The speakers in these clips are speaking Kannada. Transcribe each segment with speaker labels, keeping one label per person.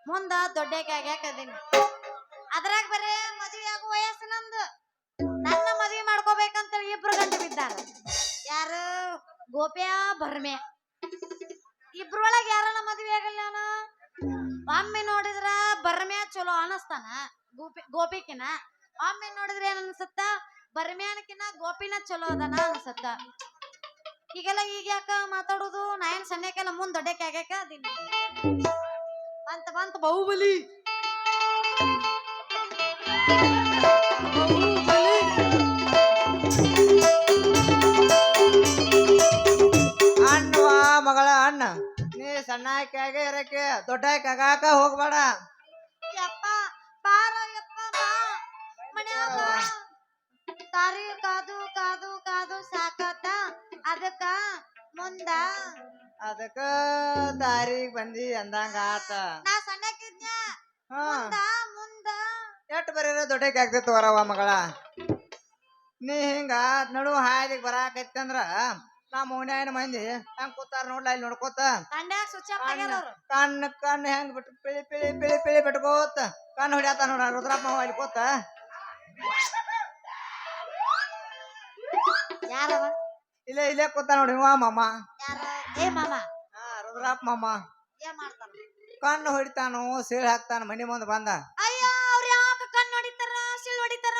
Speaker 1: ಮುಂದ ದೊಡ್ಡಕ್ಕೆ ಆಗ್ಯಾಕದೀನಿ ಅದ್ರಾಗ ಬರೇ ಮದುವೆ ಆಗೋ ವಯಸ್ಸು ನಂದು ನನ್ನ ಮದುವೆ ಮಾಡ್ಕೋಬೇಕಂತೇಳಿ ಇಬ್ರು ಗಂಟೆ ಬಿದ್ದಾರ ಯಾರು ಗೋಪ್ಯ ಭರ್ಮೆ ಇಬ್ರೊಳಗೆ ಯಾರನ್ನ ಮದುವೆ ಆಗಲ್ಲ ನಾನು ಒಮ್ಮೆ ನೋಡಿದ್ರ ಭರ್ಮ್ಯಾ ಚಲೋ ಅನಸ್ತಾನ ಗೋಪಿಕಿನ ಒಮ್ಮೆ ನೋಡಿದ್ರೆ ಏನ್ ಅನ್ಸತ್ತ ಭರ್ಮ್ಯಾನಕಿನ ಗೋಪಿನ ಚಲೋ ಅದನ ಅನ್ಸತ್ತ ಈಗೆಲ್ಲ ಈಗ ಯಾಕ ಮಾತಾಡೋದು ನಾ ಏನ್ ಸಣ್ಣಕ್ಕೆಲ್ಲ ಮುಂದ್ ದೊಡ್ಡಕ್ಕೆ ಆಗ್ಯಾಕ ಅದೀನಿ ಅಂತ ಬಾಹುಬಲಿ
Speaker 2: ಅಣ್ಣವಾ ಮಗಳ ಅಣ್ಣ ನೀ ಸಣ್ಣಕ್ಕಾಗೆ ಇರಕ್ಕೆ ದೊಡ್ಡಕ್ಕೆ ಆಗಾಕ ಹೋಗ್ಬೇಡ
Speaker 1: ಯಪ್ಪ ಬಾರ ಯಪ್ಪ ಬಾ ಮನ್ಯಾಗ ತಾರಿ ಕಾದು ಕಾದು ಕಾದು ಸಾಕತ್ತ ಅದಕ್ಕ ಮುಂದ
Speaker 2: ಅದಕ್ಕ ದಾರಿಗ್ ಬಂದಿ ಅಂದಂಗ ಆತ
Speaker 1: ನಾ ಸಣ್ಣಕ್ಕಿದ್ನ ಮುಂದ ಮುಂದ
Speaker 2: ಎಟ್ ಬರೀರ ದೊಡ್ಡಕ್ಕೆ ಆಗ್ತೈತಿ ವರವ ಮಗಳ ನೀ ಹಿಂಗ ನಡು ಹಾದಿಗೆ ಬರಾಕೈತಂದ್ರ ನಮ್ಮ ಓಣ್ಯಾಯನ ಮಂದಿ ಹೆಂಗ್ ಕೂತಾರ ನೋಡ್ಲ ಇಲ್ಲಿ ನೋಡ್ಕೋತ
Speaker 1: ಕಂಡ್ಯಾಗ ಸ್ವಿಚ್ ಆಫ್ ಆಗ್ಯಾರ ಅವ್ರು
Speaker 2: ಕಣ್ಣು ಹೆಂಗ್ ಬಿಟ್ಟು ಪಿಳಿ ಪಿಳಿ ಪಿಳಿ ಪಿಳಿ ಬಿಟ್ಕೋತ ಕಣ್ಣು ಹೊಡ್ಯಾತ ನೋಡ ರುದ್ರಪ್ಪ ಮಾವ ಇಲ್ಲಿ ಕೂತ
Speaker 1: ಯಾರವ
Speaker 2: ಇಲ್ಲೇ ಕೂತ ನೋಡಿ ಇವ ಮಾಮ
Speaker 1: ಯಾರ ಏ ಮಾಮ
Speaker 2: ರುದ್ರಪ್ಪ ಮಾಮ
Speaker 1: ಏನ್ ಮಾಡ್ತಾನ
Speaker 2: ಕಣ್ಣು ಹೊಡಿತಾನು ಸೀಳ್ ಹಾಕ್ತಾನ ಮನಿ ಮುಂದೆ ಬಂದ
Speaker 1: ಅಯ್ಯೋ ಅವ್ರ ಯಾಕ ಕಣ್ಣು ಹೊಡಿತಾರ ಸಿಳ್ ಹೊಡಿತಾರ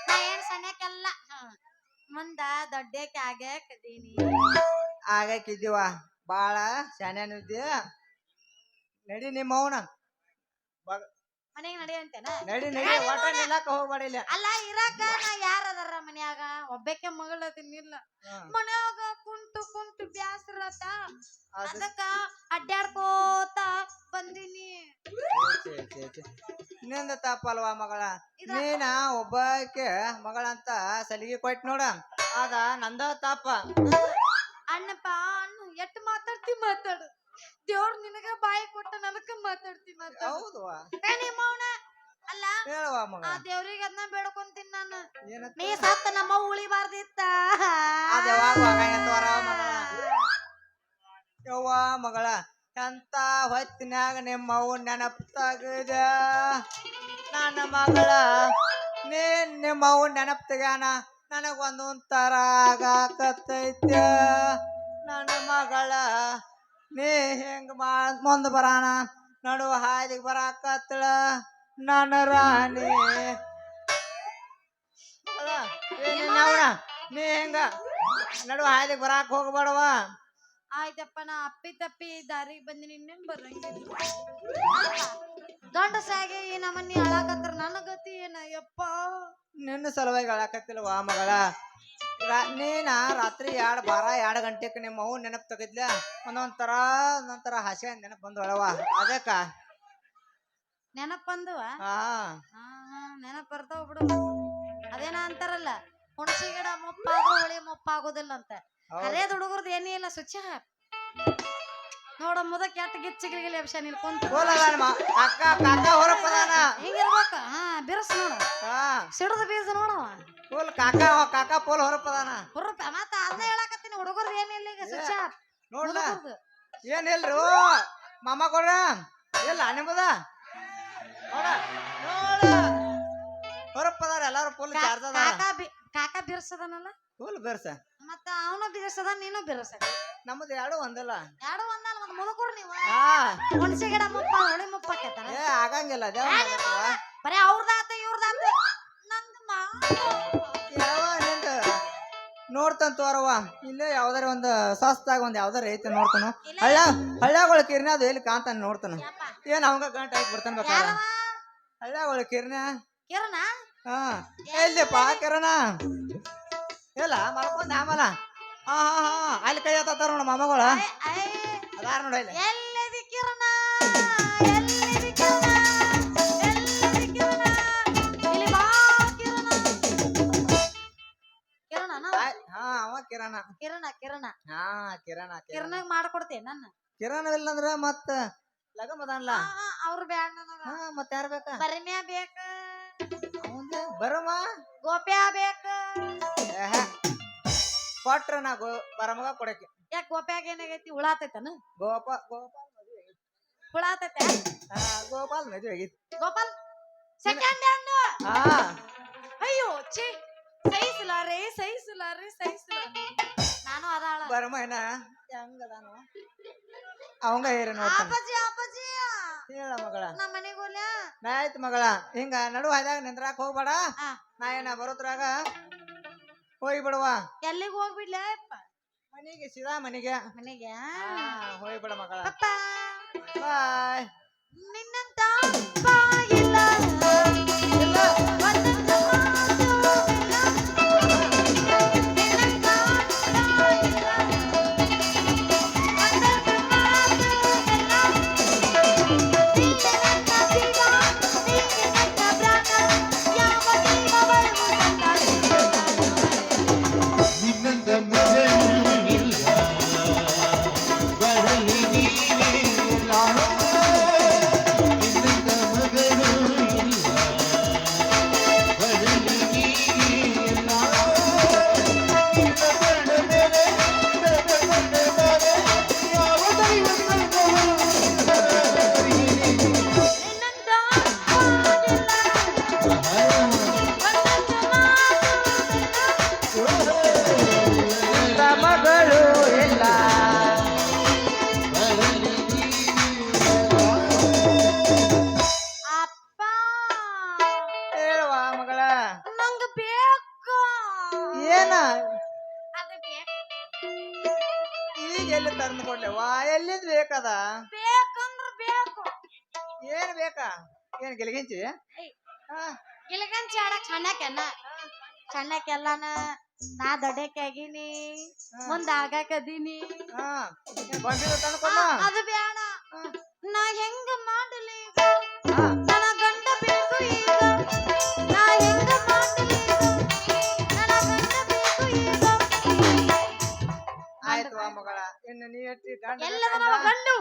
Speaker 1: ನಾ ಏನ್ ಸಣ್ಣಕ್ಕೆಲ್ಲ ಮುಂದ ದೊಡ್ಡಕ್ಕೆ ಆಗ್ಯಾಕದೀನಿ
Speaker 2: ಆಗಾಕಿದ್ದೀವ ಬಾಳ ಶಾನ್ಯಾನಿದ್ದಿ ನಡಿ ನಿಮ್ಮ ಅವನ
Speaker 1: ಮನೆಗೆ ನಡೆಯಂತೇನ
Speaker 2: ನಡಿ ನಡಿ ಒಟ್ಟ ನಿಲ್ಲಕ ಹೋಗ್ಬೇಡ ಇಲ್ಲ
Speaker 1: ಅಲ್ಲ ಇರಾಕ ನಾ ಯಾರದಾರ ಮನ್ಯಾಗ ಒಬ್ಬಕ್ಕೆ ಮಗಳದಿನಿಲ್ಲ ಮನ್ಯಾಗ ಕುಂತು ಕುಂತು ಬ್ಯಾಸರತ ಅದಕ್ಕ ಅಡ್ಡಾಡ್ಕೋತ ಬಂದಿನಿ
Speaker 2: ನಿಂದ ತಪ್ಪಲ್ವಾ ಮಗಳ ನೀನ ಒಬ್ಬಕ್ಕೆ ಮಗಳಂತ ಸಲಿಗೆ ಕೊಟ್ಟು ನೋಡ ಅದ ನಂದ ತಪ್ಪ
Speaker 1: ಅಣ್ಣಪ್ಪ ಅಣ್ಣ ಎಟ್ಟು ಮಾತಾಡ್ತಿ ಮಾತಾಡು ದೇವ್ರ ನಿನಗ ಬಾಯಿ ಕೊಟ್ಟ ನನಕ ಮಾತಾಡ್ತಿ
Speaker 2: ಹೌದು
Speaker 1: ಅಲ್ಲ
Speaker 2: ಹೇಳುವ ಮಗ
Speaker 1: ಆ ದೇವ್ರಿಗೆ ಅದನ್ನ ಬೇಡ್ಕೊಂತೀನಿ ನಾನು
Speaker 2: ಏನಂತ
Speaker 1: ನೀ ಸತ್ತ ನಮ್ಮ ಉಳಿಬಾರ್ದಿತ್ತ
Speaker 2: ಯವ್ವ ಮಗಳ ಎಂತ ಹೊತ್ತಿನಾಗ ನಿಮ್ಮ ಅವು ನೆನಪ್ತಾಗದ ನನ್ನ ಮಗಳ ನೀನ್ ನಿಮ್ಮ ಅವು ನೆನಪ್ ತೆಗ್ಯಾನ ನನಗೊಂದೊಂಥರ ಆಗಾಕತ್ತೈತ ನನ್ನ ಮಗಳ ನೀ ಹೆಂಗ ಮುಂದ್ ಬರಾನ ನಡು ಹಾದಿಗೆ ಬರಾಕತ್ತಳ ನನ್ನ ರಾಣಿ ನೀ ಹೆಂಗ ನಡು ಹಾದಿಗೆ ಬರಾಕ್ ಹೋಗ್ಬೇಡವ
Speaker 1: ಆಯ್ತಪ್ಪ ನಾ ಅಪ್ಪಿ ತಪ್ಪಿ ದಾರಿಗೆ ಬಂದಿನಿ ಇನ್ನೇನ್ ಬರಂಗಿಲ್ಲ ಗಂಡಸಾಗಿ ಈ ನಮ್ಮನಿ ಹಾಳಾಕತ್ರ ನನ್ನ ಗತಿ ಏನ ಯಪ್ಪ
Speaker 2: ನಿನ್ನ ಸಲುವಾಗಿ ಹಾಳಾಕತ್ತಿಲ್ವಾ ಮಗಳ ನೀನ ರಾತ್ರಿ 2 ಗಂಟೆಗೆ ನಿಮ್ಮ ಅವು ನೆನಪು ತೆಗಿದ್ಲ ಒಂದೊಂಥರ ಹಸೆ ನೆನಪು ಬಂದೊಳವ ಅದಕ್ಕ
Speaker 1: ನೆನಪ್ ಬಂದುವ ನೆನಪ್ ಬರ್ತಾವ ಬಿಡು ಅದೇನ ಅಂತಾರಲ್ಲ ಹುಣಸಿ ಗಿಡ ಮುಪ್ಪಾಗೋ ಹೊಳಿ ಮುಪ್ಪಾಗೋದಿಲ್ಲ ಅಂತ ಅದೇ ಹುಡುಗರ್ದು ಏನೇ ಇಲ್ಲ ಸುಚ್ಚ ನೋಡ ಮುದ ಕೆಟ್ಟ ಗಿಚ್ಚಿಗಿಲಿ ಅಭಿಷ ನಿಲ್ಕೊಂತ ಹಿಂಗಿರ್ಬೇಕ ಬಿರ್ಸ್ ನೋಡ ಸಿಡದ ಬೀಜ ನೋಡವ
Speaker 2: ಕಾಕ ಪೋಲ್ ಹೊರಪದಾನ
Speaker 1: ಹುರುಪ ಮತ್ತ ಅದನ್ನ ಹೇಳಕತ್ತೀನಿ ಹುಡುಗರ್ದು ಏನಿಲ್ಲ ಈಗ ಸುಚ್ಚ
Speaker 2: ನೋಡ್ಲ ಏನಿಲ್ರು ಮಾಮ ಕೊಡ್ರ ಇಲ್ಲ ನಿಮ್ಮದ ನೋಡ ನೋಡ ಹೊರಪದಾರ ಎಲ್ಲಾರು ಫುಲ್ ಚಾರ್ಜ್ ಅದ
Speaker 1: ಕಾಕ ಬಿರ್ಸದನಲ್ಲ
Speaker 2: ಫುಲ್ ಬಿರ್ಸ
Speaker 1: ಮತ್ತ ಅವನು ಬಿರ್ಸದ ನೀನು ಬಿರ್ಸ
Speaker 2: ನಮ್ಮದು ಎರಡು ಒಂದಲ್ಲ
Speaker 1: ಮತ್ತ ಮುದುಕರು ನೀವು ಹುಣಸೆ ಗಿಡ ಮುಪ್ಪ ಹೊಳಿ ಮುಪ್ಪಾಕೈತಾರ
Speaker 2: ಆಗಂಗಿಲ್ಲ
Speaker 1: ಬರೀ ಅವ್ರದಾತ ಇವ್ರದಾತ ನಂದು
Speaker 2: ನೋಡ್ತಾನ ತೋರವ ಇಲ್ಲೇ ಯಾವ್ದಾರ ಒಂದು ಸಸ್ತಾಗ ಒಂದ್ ಯಾವ್ದಾರ ಐತೆ ನೋಡ್ತಾನು ಹಳ್ಳ್ಯಾಗಳ ಕಿರ್ನ ಅದು ಎಲ್ಲಿ ಕಾಂತಾನ ನೋಡ್ತಾನ ಏನ್ ಅವಂಗ ಗಂಟ ಹಾಕಿ ಬಿಡ್ತಾನ ಬೇಕಾದ ಹಳ್ಳ್ಯಾಗಳ ಕಿರ್ನ
Speaker 1: ಕಿರಣ
Speaker 2: ಹಾ ಎಲ್ಲಿಪ್ಪ ಕಿರಣ ಇಲ್ಲ ಮಲ್ಕೊಂಡ ಆಮಲ ಹಾ ಹಾ ಹಾ ಅಲ್ಲಿ ಕೈ ಹತ್ತಾರ ನೋಡ ಮಾಮಗಳ ಅದಾರ ನೋಡ ಇಲ್ಲಿ
Speaker 1: ಎಲ್ಲಿದಿ ಕಿರಣ ಎಲ್ಲಿದಿ ಕಿರಣ ಎಲ್ಲಿದಿ ಕಿರಣ ಇಲ್ಲಿ ಬಾ ಕಿರಣ ಕಿರಣನ
Speaker 2: ಹಾ ಅವ ಕಿರಣ
Speaker 1: ಕಿರಣ ಕಿರಣ
Speaker 2: ಹಾ ಕಿರಣ
Speaker 1: ಕಿರಣಗ್ ಮಾಡ್ಕೊಡ್ತೇನೆ ನನ್ನ
Speaker 2: ಕಿರಣ ಇಲ್ಲಂದ್ರ ಮತ್ತ ಲಗಮದನ್ಲ
Speaker 1: ಅವ್ರು ಬ್ಯಾಡ ನನಗ
Speaker 2: ಹಾ ಮತ್ತ ಯಾರ ಬೇಕ
Speaker 1: ಬರಿಮ್ಯಾ ಬೇಕ
Speaker 2: ಬರಮ್ಮ
Speaker 1: ಗೋಪ್ಯಾ ಬೇಕ
Speaker 2: ಕೊಟ್ರ ನಾ ಬರಮಗ ಕೊಡಕ್ಕೆ
Speaker 1: ಯಾಕ ಗೋಪ್ಯಾಗ ಏನಾಗೈತಿ ಹುಳಾತೈತನ
Speaker 2: ಗೋಪಾಲ್
Speaker 1: ಹುಳಾತೈತೆ
Speaker 2: ಗೋಪಾಲ್ ಮದುವೆ ಆಗೈತಿ
Speaker 1: ಗೋಪಾಲ್ ಸೆಕೆಂಡ್ ಹ್ಯಾಂಡ್
Speaker 2: ಹಾ
Speaker 1: ಅಯ್ಯೋ ಛೇ ಸಹಿಸಲಾರೆ ನಾನು ಅದಾಳ
Speaker 2: ಬರಮ್ಮ ಏನ ಹೆಂಗದಾನು ಅವಂಗ ಹೇರ ನೋಡ್ತಾನ
Speaker 1: ಅಪ್ಪಾಜಿ ಅಪ್ಪಾಜಿ
Speaker 2: ಹೇಳ ಮಗಳ
Speaker 1: ನಮ್ಮ ಮನೆಗೆ ಹೋಗ್ಲಾ
Speaker 2: ನಾ ಆಯ್ತು ಮಗಳ ಹಿಂಗ ನಡು ಹಾಯ್ದಾಗ ನಿಂದ್ರಾಕ ಹೋಗ್ಬೇಡ ನಾ ಏನ ಬರೋದ್ರಾಗ ಹೋಗಿ ಬಿಡುವ
Speaker 1: ಎಲ್ಲಿಗೆ ಹೋಗ್ಬಿಡ್ಲಾ ಅಪ್ಪ
Speaker 2: ಮನೆಗೆ ಸೀದಾ ಮನೆಗೆ ಹೋಗ್ಬಿಡ ಮಗಳ
Speaker 1: ಅಪ್ಪ
Speaker 2: ಬಾಯ್
Speaker 1: ನಿನ್ನಂತ ಬಾಯಿಲ್ಲ ಒಂದೊಂದು ಮಾತು ಇಲ್ಲ. ನಿನ್ನಂತ ಬಾಯಿಲ್ಲ. ಒಂದೊಂದು ಮಾತು ಇಲ್ಲ. ನೀನೆ ನನ್ನ ಜೀವ, ನೀನೆ ನನ್ನ ಪ್ರಾಣ. ಯಾವ ಜೀವ ಬರುವುದಲ್ಲ
Speaker 3: ನಿನ್ನಂತ ಮಗನೂ ಇಲ್ಲ ಬರಲಿ ನೀನೇ ಇಲ್ಲ ನಿನ್ನಂತ ಮಗನೂ ಇಲ್ಲ ಬರಲಿ ನೀನೇ ಇಲ್ಲ ನಿನ್ನ ಕಂಡ ಮೇಲೆ ಯಾವ ದೈವಕ್ಕೂ
Speaker 1: ನಿನ್ನಂತ ಬಾಯಿಲ್ಲ. ಒಂದೊಂದು ಮಾತು ಇಲ್ಲ.
Speaker 2: ಮಗಳು ಇಲ್ಲ
Speaker 3: ಬರಲಿ
Speaker 1: ಅಪ್ಪ
Speaker 2: ಹೇಳುವ ಮಗಳ
Speaker 1: ನಂಗ ಬೇಕು
Speaker 2: ಏನ
Speaker 1: ಅದು ಬೇಕು
Speaker 2: ಈಗ ಎಲ್ಲಿ ತಂದು ಕೊಡ್ಲೇವಾ ಎಲ್ಲಿದ್ ಬೇಕದ
Speaker 1: ಬೇಕಂದ್ರ ಬೇಕು
Speaker 2: ಏನ್ ಬೇಕಾ ಏನ್ ಗೆಲಗಿಂಚಿ ಹಾ
Speaker 1: ಇಲಗಂಚಿ ಆಡಕ್ ಸಣ್ಣಕ್ಕೆನ ಸಣ್ಣಕ್ಕೆಲ್ಲಾನ ನಾ ದೊಡ್ಡಕ್ಕೆ ಆಗೀನಿ ಮುಂದ ಆಗಾಕದೀನಿ
Speaker 2: ಹಾ ಬಂದಿದ್ದು ತಂದು ಕೊಡ
Speaker 1: ಅದು ಬೇಡ ನಾ ಹೆಂಗ ಮಾಡಲಿ ಈಗ? ನನ್ನ ಗಂಡ ಬೇಕು ಈಗ ನಾ ಹೆಂಗ ಮಾಡಲಿ ಈಗ? ನನ್ನ ಗಂಡ ಬೇಕು ಈಗ
Speaker 2: ಆಯ್ತು ಆ ಮಗಳ ಇನ್ನು ನೀ ಎತ್ತಿ ಗಂಡ
Speaker 1: ಎಲ್ಲದರ ಗಂಡು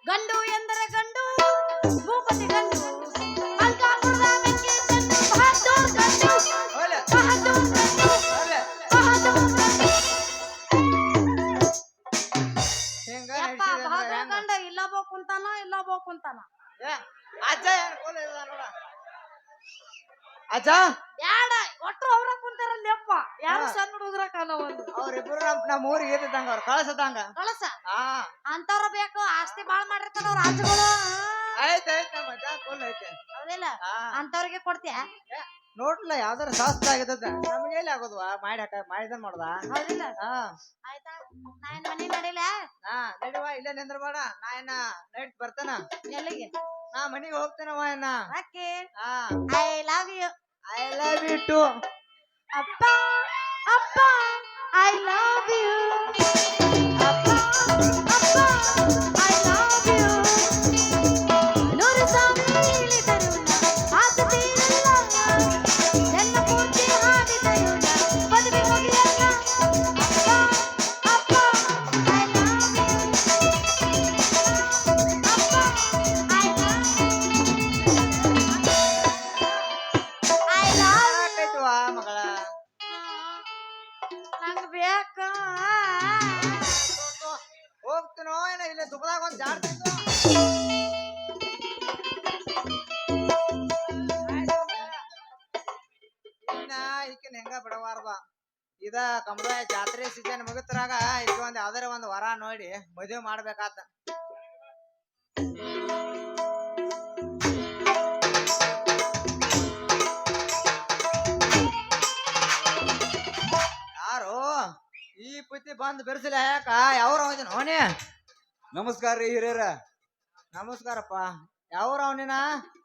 Speaker 1: ಗಂಡು ಎಂದರೆ ಗಂಡು ಭೂಪತಿ ಗಂಡು ಅಲ್ಕಾಪುರದ ವೆಂಕಿ ಗಂಡು ಬಹದ್ದೂರ್ ಗಂಡು
Speaker 2: ಹೋಗ್ಲೆ,
Speaker 1: ಬಹದ್ದೂರ್ ಗಂಡು
Speaker 2: ಹೋಗ್ಲೆ.
Speaker 1: ಬಹದ್ದೂರ್ ಗಂಡು
Speaker 2: ಹಿಂಗ
Speaker 1: ಯಪ್ಪ
Speaker 2: ನಡ್ಸಿದೆ ಅಂದ್ರೆ
Speaker 1: ಬಹದ್ದೂರ್
Speaker 2: ಹೆಂಗ?
Speaker 1: ಗಂಡ ಇಲ್ಲ ಬೋಕುಂತಾನ ಇಲ್ಲ ಬೋಕುಂತಾನ
Speaker 2: ಏ, ಅಜ್ಜ ಏನ್ ಕೋಲ ಇದ ನೋಡ ಅಜ್ಜ
Speaker 1: ಯಾಡ ಒಟ್ರು ಅವ್ರ ಕುಂತಾರಲ್ಲ ಯಪ್ಪ ಯಾರು ಸಣ್ಣ ಹುಡುಗ್ರ ಕಾಣವಲ್ದು
Speaker 2: ಅವ್ರಿಬ್ರು ನಮ್ಮ ಊರಿಗೆ ಇದ್ದಂಗ ಅವ್ರು ಕಳ್ಸದಂಗ
Speaker 1: ಕಳಸ
Speaker 2: ಹಾ
Speaker 1: ಅಂತವ್ರ ಬೇಕು ಆಸ್ತಿ ಬಾಳ್ ಮಾಡಿರ್ತಾರ ಅವ್ರ ರಾಜಗಳು
Speaker 2: ಆಯ್ತಾಯ್ತು ನಮ್ಮ ಅಜ್ಜ ಕೋಲ್ ಐತೆ
Speaker 1: ಹೌದಿಲ್ಲ
Speaker 2: ಹಾ
Speaker 1: ಅಂತವ್ರಿಗೆ ಕೊಡ್ತೀಯ
Speaker 2: ನೋಡ್ಲ ಯಾವ್ದಾರ ಶಾಸ್ತ್ರ ಆಗಿದ್ದದ ನಮ್ಗೆ ಎಲ್ಲಿ ಆಗೋದ್ವಾ ಮಾಡಿದನ್ ಮಾಡ್ದ
Speaker 1: ಹೌದಿಲ್ಲ
Speaker 2: ಹಾ
Speaker 1: ಆಯ್ತಾ ನಾ ಏನ್ ಮನಿ ನಡಿಲ
Speaker 2: ಹಾ ನಡಿವಾ ಇಲ್ಲೇ ನಿಂದ್ರಬೇಡ ನಾ ಏನ ನೈಟ್ ಬರ್ತಾನ
Speaker 1: ಎಲ್ಲಿಗೆ
Speaker 2: ನಾ ಮನಿಗೆ ಹೋಗ್ತೇನವ ಏನ
Speaker 1: ಓಕೆ
Speaker 2: ಹಾ
Speaker 1: I love you
Speaker 2: I love you too
Speaker 1: ಅಪ್ಪ ಅಪ್ಪ ಐ ಲವ್ ಯು ಅಪ್ಪ ಅಪ್ಪ ಐ ಲವ್ ಯು ನೂರು ಸಾವಿರ ಹೇಳಿದರು ಆತ ತೀರಲ್ಲ ಎಲ್ಲ ಪೂರ್ತಿ ಹಾಡಿದರು ಮದುವೆ ಮುಗಿಯಲ್ಲ ಅಪ್ಪ ಅಪ್ಪ ಐ ಲವ್ ಯು ಅಪ್ಪ ಐ ಲವ್ ಐ ಲವ್
Speaker 2: ಆಕೈತಿವಾ ಮಗಳ
Speaker 1: ನಂಗ್ ಬೇಕ
Speaker 2: ಹೋಗ್ತೀನೋ ಏನ ಇಲ್ಲಿ ದುಬದಾಗ ಒಂದ್ ಜಾಡ್ತಿತ್ತು ಇನ್ನ ಈಕಿನ ಹೆಂಗ ಬಿಡಬಾರ್ದ ಇದ ಕಮಲ ಜಾತ್ರೆ ಸೀಸನ್ ಮುಗಿತ್ರಾಗ ಈಗ ಒಂದ್ ಯಾವ್ದಾರ ಒಂದ್ ವರ ನೋಡಿ ಮದುವೆ ಮಾಡ್ಬೇಕಾತ ಯಾರು ಈ ಪುತ್ತಿ ಬಂದ್ ಬೆರ್ಸಿಲ್ಲ ಯಾಕ ಯಾವ್ರ ಅವನ ಅವನೇ
Speaker 4: ನಮಸ್ಕಾರ ರೀ ಹಿರಿಯರ
Speaker 2: ನಮಸ್ಕಾರಪ್ಪ ಯಾವ್ರ ಅವನಿನ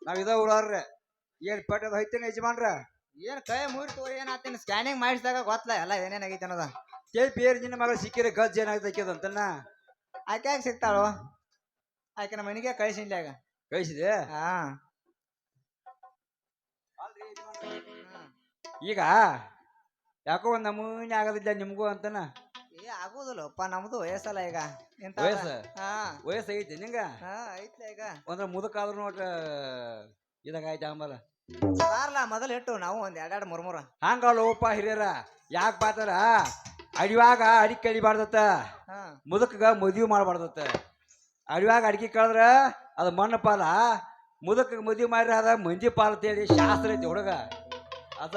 Speaker 4: ನಾವ್ ಇದ ಊರವ್ರಿ ಏನ್ ಪಟ್ಟದ ಹೋಯ್ತೇನೆ ಯಜಮಾನ್ರ
Speaker 2: ಏನ್ ಕೈ ಮುಗಿತು ಏನಾತೇನು ಸ್ಕ್ಯಾನಿಂಗ್ ಮಾಡಿಸಿದಾಗ ಗೊತ್ತಲ್ಲ ಎಲ್ಲ ಏನೇನಾಗೈತೆ ಅನ್ನೋದ
Speaker 4: ಬೇರೆ ಮಗಳು ಸಿಕ್ಕಿರ ಗಜ್ ಏನಾಗ್ತೈತೆ ಅಂತನ್ನ
Speaker 2: ಆಕೆ ಯಾಕೆ ಸಿಗ್ತಾಳು ಆಕೆ ನಮ್ಮ ಮನೆಗೆ ಕಳಿಸಿಲ್ಲ ಆಗ
Speaker 4: ಕಳಿಸಿದೆ
Speaker 2: ಹಾ
Speaker 4: ಈಗ ಯಾಕೋ ಒಂದ್ ನಮೂನೆ ಆಗೋದಿಲ್ಲ ನಿಮ್ಗೂ ಅಂತನ
Speaker 2: ಏ ಆಗುದಿಲ್ಲಪ್ಪ ನಮ್ದು ವಯಸ್ಸಲ್ಲ ಈಗ ಎಂತ
Speaker 4: ವಯಸ್ಸ
Speaker 2: ಹಾ
Speaker 4: ವಯಸ್ಸು ಐತಿ ನಿಂಗ
Speaker 2: ಹಾ ಐತ್ಲ ಈಗ
Speaker 4: ಒಂದ್ರ ಮುದಕಾದ್ರೂ ಒಟ್ಟ ಇದಾಗಾಯ್ತು ಆಂಬಲ
Speaker 2: ಸಾರ್ಲ ಮೊದಲು ಇಟ್ಟು ನಾವು ಒಂದ್ ಎರಡೆರಡು ಮೂರ್
Speaker 4: ಹಂಗಲ್ಲೋಪ ಹಿರಿಯರ ಯಾಕೆ ಬಾತಾರ ಅಡಿವಾಗ ಅಡಿಕೆ ಕಡಿಬಾರ್ದತ್ತ
Speaker 2: ಹಾ
Speaker 4: ಮುದಕಗ ಮದ್ವಿ ಮಾಡ್ಬಾರ್ದತ್ತ ಅಡಿವಾಗ ಅಡಿಕೆ ಕಳೆದ್ರ ಅದು ಮಣ್ಣು ಪಾಲ ಮುದಕ ಮದ್ವಿ ಮಾಡ್ರಿ ಅದ ಮಂದಿ ಪಾಲ ಅಂತೇಳಿ ಶಾಸ್ತ್ರ ಐತಿ ಹುಡುಗ ಅದ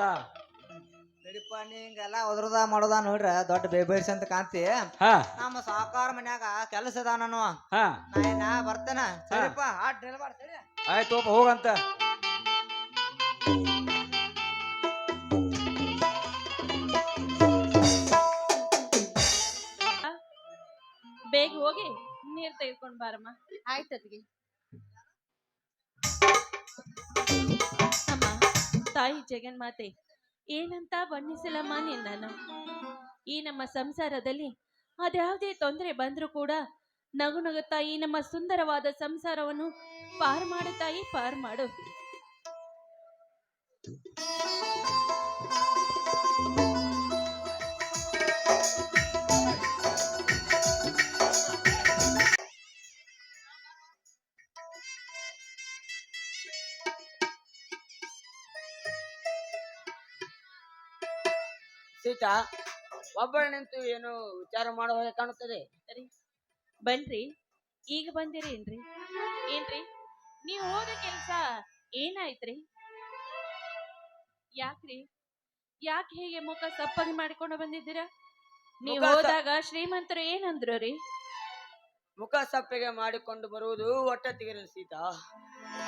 Speaker 2: ನಡಿಪ್ಪ ನೀ ಹಿಂಗೆಲ್ಲ ಒದ್ರದ ಮಾಡೋದ ನೋಡ್ರ ದೊಡ್ಡ ಬೇಬೇರ್ಸಿ ಅಂತ ಕಾಂತಿ
Speaker 4: ಹಾ
Speaker 2: ನಮ್ಮ ಸಾಕಾರ ಮನ್ಯಾಗ ಕೆಲಸ ಅದ ನಾನು
Speaker 4: ಹಾ
Speaker 2: ನಾ ಬರ್ತೇನ ಸರಿಪ್ಪ ಆಟ್ ನಿಲ್ಬಾರ್ದು
Speaker 4: ಆಯ್ತು ಹೋಗಂತ
Speaker 5: ಬೇಗ ಹೋಗಿ ನೀರ್ ತೆಗೆದುಕೊಂಡ್ ಬಾರಮ್ಮ.
Speaker 1: ಆಯ್ತದ್ಗಿ
Speaker 5: ಅಮ್ಮ ತಾಯಿ ಜಗನ್ಮಾತೆ ಏನಂತ ಬಣ್ಣಿಸಲಮ್ಮ ನಿನ್ನನ್ನು. ಈ ನಮ್ಮ ಸಂಸಾರದಲ್ಲಿ ಅದ್ಯಾವುದೇ ತೊಂದರೆ ಬಂದ್ರೂ ಕೂಡ ನಗು ನಗುತ್ತಾ ಈ ನಮ್ಮ ಸುಂದರವಾದ ಸಂಸಾರವನ್ನು ಪಾರು ಮಾಡು ತಾಯಿ, ಪಾರು ಮಾಡು.
Speaker 6: ಸೀತಾ ಒಬ್ಬಳು ನಿಂತು ಏನು ವಿಚಾರ ಮಾಡೋ ಹಾಗೆ ಕಾಣುತ್ತದೆ.
Speaker 5: ಬನ್ರಿ, ಈಗ ಬಂದಿರೇನ್ರಿ? ಏನ್ರಿ ನೀವು ಹೋದ ಕೆಲ್ಸ ಏನಾಯ್ತ್ರಿ? ಯಾಕ್ರಿ ಯಾಕೆ ಹೀಗೆ ಮುಖ ಸಪ್ಪಗೆ ಮಾಡಿಕೊಂಡು ಬಂದಿದ್ದೀರಾ? ನೀವು ಹೋದಾಗ ಶ್ರೀಮಂತರು ಏನಂದ್ರು ರೀ?
Speaker 6: ಮುಖ ಸಪ್ಪೆಗೆ ಮಾಡಿಕೊಂಡು ಬರುವುದು ಒಟ್ಟತ್ತಿಗೆ ಸೀತಾ.